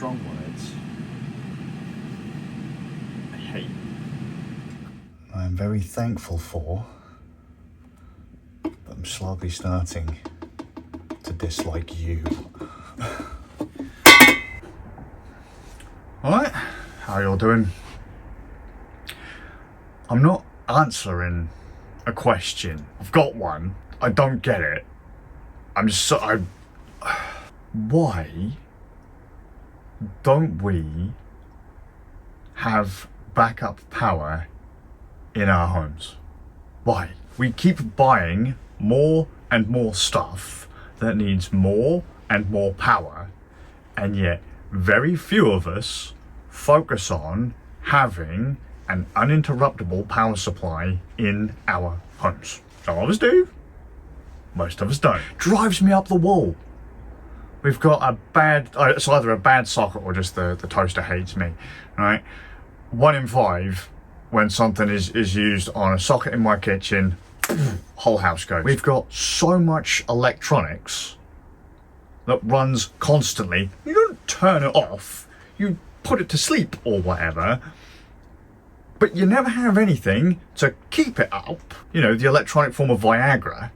strong words I hate. I'm very thankful for, but I'm slowly starting to dislike you. Alright, how y'all doing? I'm not answering a question. I've got one. I don't get it. Why don't we have backup power in our homes? Why? We keep buying more and more stuff that needs more and more power, and yet very few of us focus on having an uninterruptible power supply in our homes. Some of us do, most of us don't. Drives me up the wall. We've got a bad, it's either a bad socket or just the toaster hates me, right? 1 in 5, when something is used on a socket in my kitchen, whole house goes. We've got so much electronics that runs constantly. You don't turn it off, you put it to sleep or whatever, but you never have anything to keep it up. You know, the electronic form of Viagra,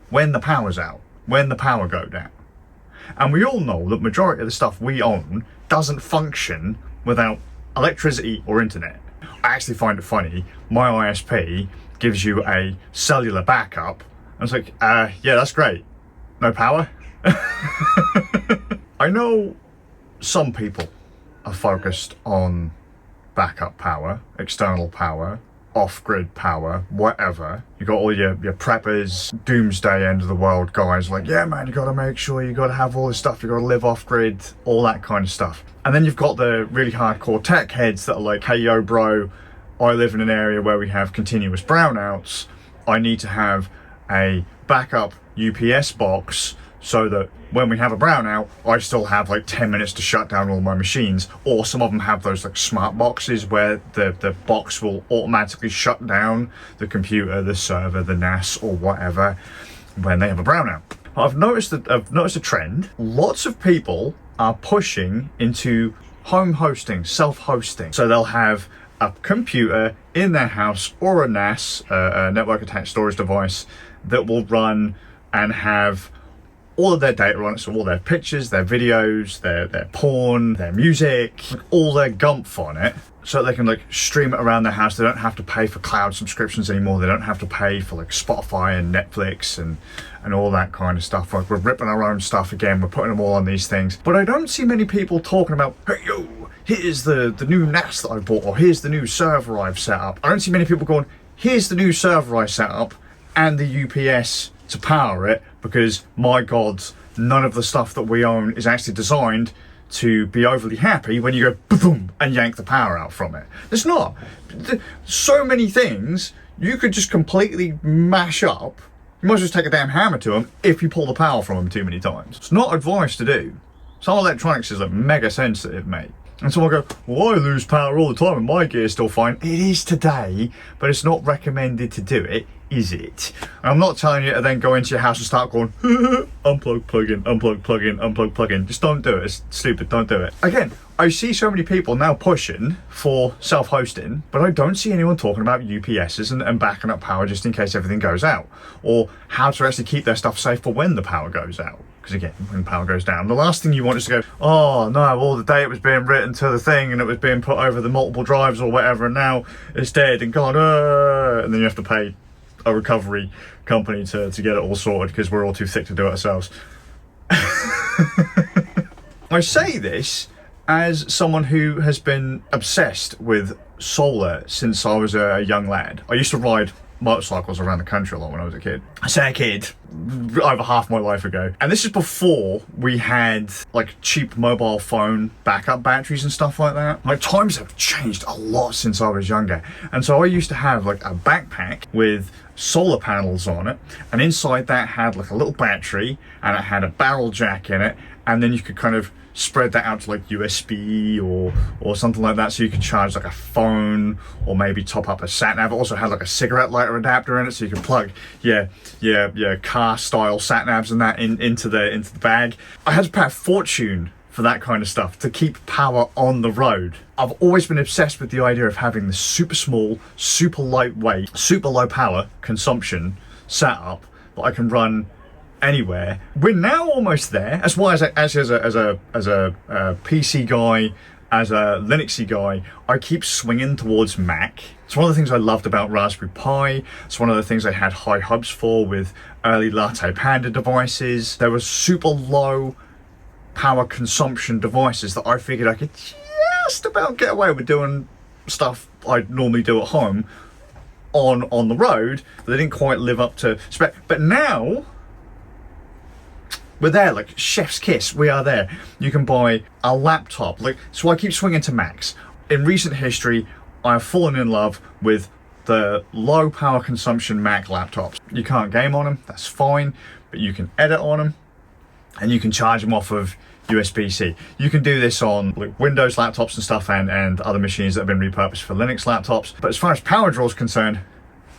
when the power's out, when the power goes down. And we all know that majority of the stuff we own doesn't function without electricity or internet. I actually find it funny, my ISP gives you a cellular backup. I was like, yeah, that's great. No power? I know some people are focused on backup power, external power, off-grid power, whatever. You got all your preppers, doomsday end of the world guys like, yeah man, you gotta make sure you gotta have all this stuff, you gotta live off-grid, all that kind of stuff. And then you've got the really hardcore tech heads that are like, hey yo bro, I live in an area where we have continuous brownouts, I need to have a backup UPS box so that when we have a brownout, I still have like 10 minutes to shut down all my machines. Or some of them have those like smart boxes where the box will automatically shut down the computer, the server, the NAS or whatever when they have a brownout. I've noticed a trend. Lots of people are pushing into home hosting, self-hosting. So they'll have a computer in their house or a NAS, a network attached storage device, that will run and have all of their data on it, so all their pictures, their videos, their porn, their music, like all their gumph on it, so they can like stream it around their house. They don't have to pay for cloud subscriptions anymore. They don't have to pay for like Spotify and Netflix and all that kind of stuff. Like, we're ripping our own stuff again, we're putting them all on these things. But I don't see many people talking about, hey yo, here's the new NAS that I bought, or here's the new server I've set up. I don't see many people going, here's the new server I set up and the UPS to power it, because my god, none of the stuff that we own is actually designed to be overly happy when you go boom and yank the power out from it. It's not. So many things you could just completely mash up. You might as well just take a damn hammer to them if you pull the power from them too many times. It's not advice to do. Some electronics is like mega sensitive, mate. And someone will go, well, I lose power all the time and my gear's still fine. It is today, but it's not recommended to do it, is it? And I'm not telling you to then go into your house and start going, unplug, plug in, unplug, plug in, unplug, plug in. Just don't do it. It's stupid. Don't do it. Again, I see so many people now pushing for self-hosting, but I don't see anyone talking about UPSs and backing up power just in case everything goes out, or how to actually keep their stuff safe for when the power goes out. Because again, when power goes down, the last thing you want is to go, oh no, all the data was being written to the thing and it was being put over the multiple drives or whatever, and now it's dead and gone, and then you have to pay a recovery company to get it all sorted because we're all too thick to do it ourselves. I say this as someone who has been obsessed with solar since I was a young lad. I used to ride motorcycles around the country a lot when I was a kid. I say a kid, over half my life ago. And this is before we had like cheap mobile phone backup batteries and stuff like that. Like, times have changed a lot since I was younger. And so I used to have like a backpack with solar panels on it, and inside that had like a little battery, and it had a barrel jack in it, and then you could kind of spread that out to like USB or something like that, so you could charge like a phone or maybe top up a sat nav. It also had like a cigarette lighter adapter in it, so you could plug your car style sat navs and that into the bag. I had to pay a fortune for that kind of stuff, to keep power on the road. I've always been obsessed with the idea of having this super small, super lightweight, super low power consumption setup that I can run anywhere. We're now almost there. That's why as a PC guy, as a Linuxy guy, I keep swinging towards Mac. It's one of the things I loved about Raspberry Pi. It's one of the things I had high hopes for with early Latte Panda devices. There were super low power consumption devices that I figured I could just about get away with doing stuff I'd normally do at home on the road. They didn't quite live up to spec. But now we're there, like chef's kiss, we are there. You can buy a laptop, so I keep swinging to Macs. In recent history, I have fallen in love with the low power consumption Mac laptops. You can't game on them, that's fine, but you can edit on them and you can charge them off of USB-C. You can do this on Windows laptops and stuff and other machines that have been repurposed for Linux laptops. But as far as power draw is concerned,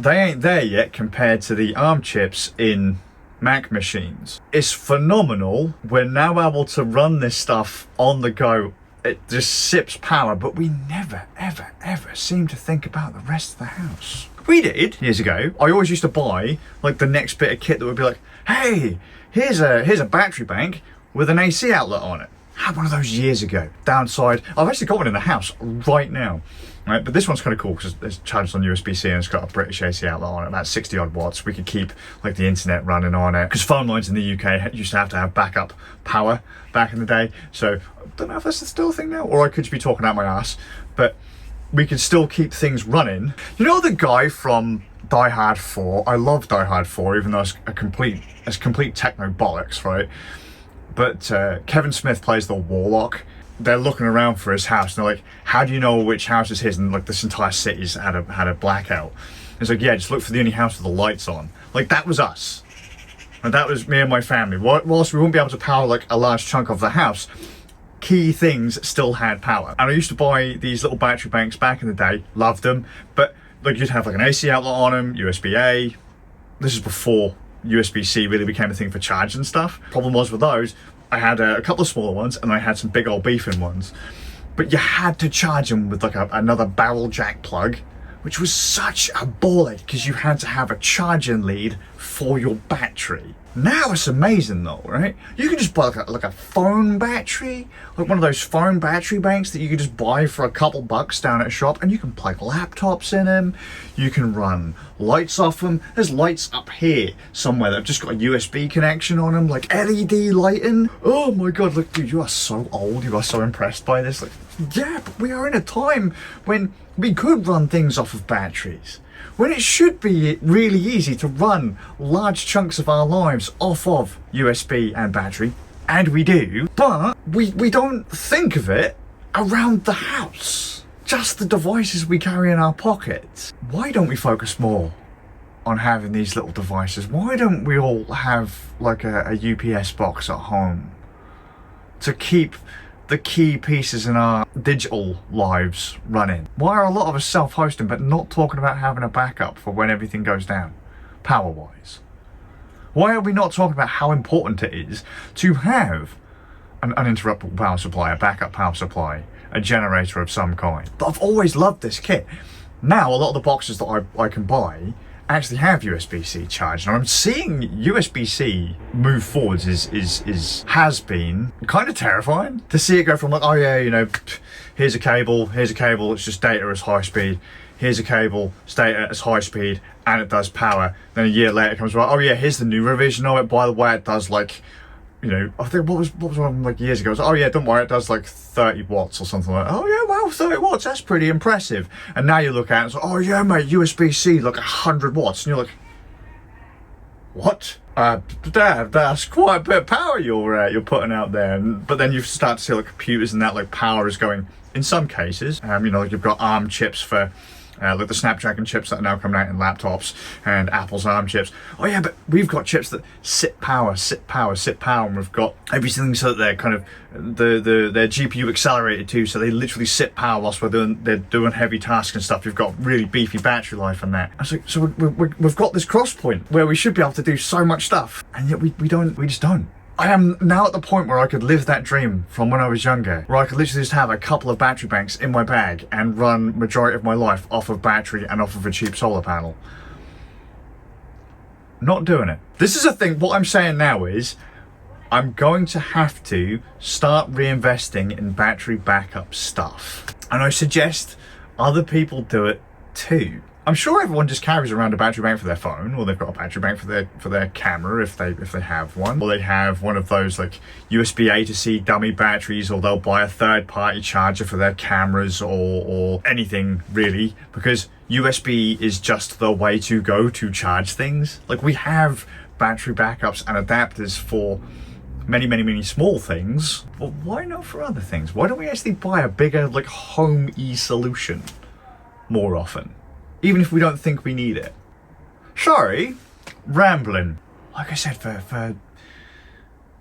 they ain't there yet compared to the ARM chips in Mac machines. It's phenomenal. We're now able to run this stuff on the go. It just sips power, but we never, ever, ever seem to think about the rest of the house. We did years ago. I always used to buy the next bit of kit that would be like, hey, here's a battery bank with an AC outlet on it. Had one of those years ago. Downside, I've actually got one in the house right now. Right, but this one's kind of cool because it's charged on USB-C and it's got a British AC outlet on it, about 60 odd watts. We could keep the internet running on it, because phone lines in the UK used to have backup power back in the day. So I don't know if that's still a thing now, or I could just be talking out my ass, but we could still keep things running. You know the guy from Die Hard 4? I love Die Hard 4, even though it's complete techno bollocks, right? But Kevin Smith plays the Warlock. They're looking around for his house and they're like, how do you know which house is his? And this entire city's had a blackout. It's like, yeah, just look for the only house with the lights on. That was us. And that was me and my family. Whilst we wouldn't be able to power a large chunk of the house, key things still had power. And I used to buy these little battery banks back in the day, loved them, but you'd have an AC outlet on them, USB-A. This is before USB-C really became a thing for charging stuff. Problem was with those, I had a couple of smaller ones and I had some big old beefing ones, but you had to charge them with another barrel jack plug, which was such a ball ache because you had to have a charging lead for your battery. Now it's amazing though, right? You can just buy a phone battery, one of those phone battery banks that you can just buy for a couple bucks down at a shop, and you can plug laptops in them. You can run lights off them. There's lights up here somewhere that have just got a USB connection on them, LED lighting. Oh my god, look, dude, you are so old. You are so impressed by this. Yeah, but we are in a time when we could run things off of batteries, when it should be really easy to run large chunks of our lives off of USB and battery, and we do, but we don't think of it around the house. Just the devices we carry in our pockets. Why don't we focus more on having these little devices? Why don't we all have a UPS box at home to keep the key pieces in our digital lives running? Why are a lot of us self-hosting but not talking about having a backup for when everything goes down, power-wise? Why are we not talking about how important it is to have an uninterruptible power supply, a backup power supply, a generator of some kind? But I've always loved this kit. Now a lot of the boxes that I can buy actually have USB-C charging, and I'm seeing USB-C move forwards has been kind of terrifying to see it go from oh yeah, here's a cable, it's just data as high speed, here's a cable, it's data as high speed, and it does power. Then a year later it comes oh yeah, here's the new revision of it, by the way, it does I think what was one of them years ago? It was, oh yeah, don't worry, it does 30 watts or something like that. Oh yeah, wow, 30 watts, that's pretty impressive. And now you look at it and it's oh yeah, mate, USB-C, 100 watts. And you're like, what? That's quite a bit of power you're putting out there. But then you start to see computers and that power is going, in some cases, you've got ARM chips for the Snapdragon chips that are now coming out in laptops, and Apple's ARM chips. Oh yeah, but we've got chips that sit power, and we've got everything so that they're kind of they're GPU accelerated too, so they literally sit power whilst they're doing heavy tasks and stuff. You've got really beefy battery life on that. So we've got this cross point where we should be able to do so much stuff, and yet we just don't. I am now at the point where I could live that dream from when I was younger, where I could literally just have a couple of battery banks in my bag and run majority of my life off of battery and off of a cheap solar panel. Not doing it. This is a thing, what I'm saying now is, I'm going to have to start reinvesting in battery backup stuff. And I suggest other people do it too. I'm sure everyone just carries around a battery bank for their phone, or they've got a battery bank for their camera if they have one, or they have one of those like USB A to C dummy batteries, or they'll buy a third-party charger for their cameras or anything really, because USB is just the way to go to charge things. Like, we have battery backups and adapters for many small things, but why not for other things? Why don't we actually buy a bigger like home-y solution more often, even if we don't think we need it? Sorry, rambling. Like I said, for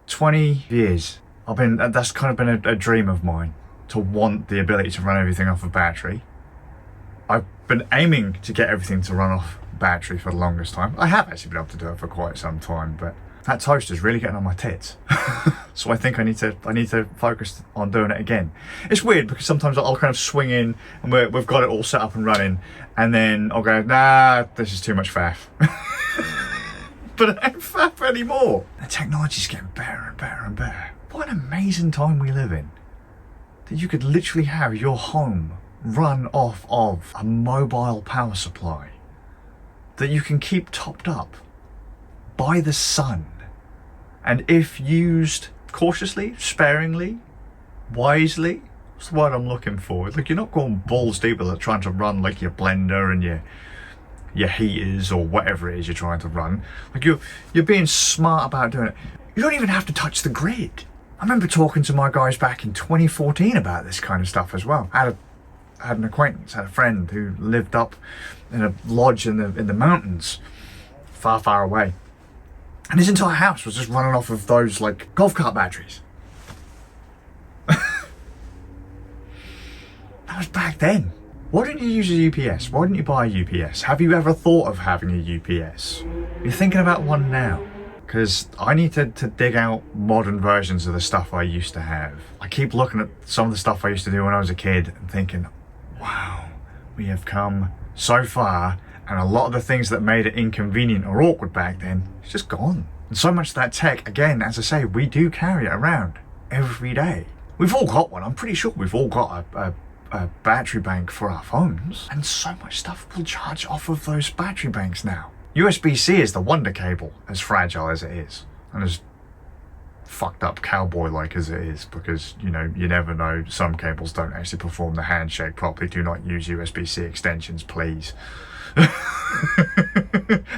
20 years that's kind of been a dream of mine, to want the ability to run everything off of battery. I've been aiming to get everything to run off battery for the longest time. I have actually been able to do it for quite some time, but that toaster's really getting on my tits. So I think I need to focus on doing it again. It's weird because sometimes I'll kind of swing in and we've got it all set up and running, and then I'll go, nah, this is too much faff. But it ain't faff anymore. The technology's getting better and better and better. What an amazing time we live in, that you could literally have your home run off of a mobile power supply that you can keep topped up by the sun. And if used cautiously, sparingly, wisely, what's the word I'm looking for? Like, you're not going balls deep with it trying to run like your blender and your heaters or whatever it is you're trying to run. Like, you're being smart about doing it. You don't even have to touch the grid. I remember talking to my guys back in 2014 about this kind of stuff as well. I had an acquaintance, had a friend who lived up in a lodge in the mountains, far away. And his entire house was just running off of those, like, golf cart batteries. That was back then. Why didn't you use a UPS? Why didn't you buy a UPS? Have you ever thought of having a UPS? You're thinking about one now. Because I need to dig out modern versions of the stuff I used to have. I keep looking at some of the stuff I used to do when I was a kid and thinking, wow, we have come so far. And a lot of the things that made it inconvenient or awkward back then, it's just gone. And so much of that tech, again, as I say, we do carry it around every day. We've all got one. I'm pretty sure we've all got a battery bank for our phones. And so much stuff will charge off of those battery banks now. USB-C is the wonder cable, as fragile as it is. And as fucked up cowboy-like as it is, because, you know, you never know, some cables don't actually perform the handshake properly. Do not use USB-C extensions, please.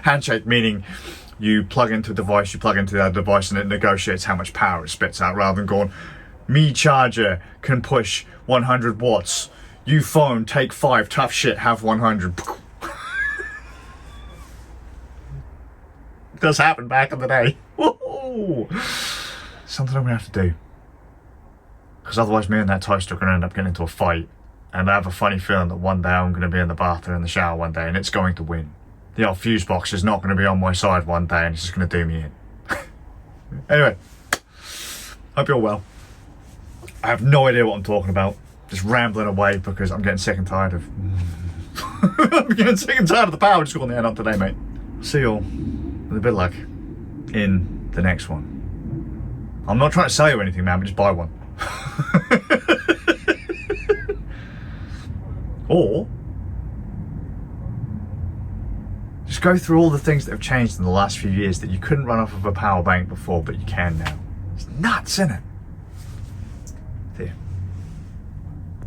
Handshake meaning you plug into a device, you plug into that device, and it negotiates how much power it spits out, rather than going, me charger can push 100 watts, you phone take 5, tough shit, have 100. It does happen back in the day. Woo-hoo. Something I'm gonna have to do, because otherwise me and that toaster are gonna end up getting into a fight. And I have a funny feeling that one day I'm going to be in the bathroom in the shower one day and it's going to win. The old fuse box is not going to be on my side one day and it's just going to do me in. Anyway, hope you're well. I have no idea what I'm talking about. Just rambling away because I'm getting sick and tired of... I'm getting sick and tired of the power just going to end up today, mate. See you all with a bit of luck in the next one. I'm not trying to sell you anything, man, but just buy one. Or just go through all the things that have changed in the last few years that you couldn't run off of a power bank before, but you can now. It's nuts, isn't it?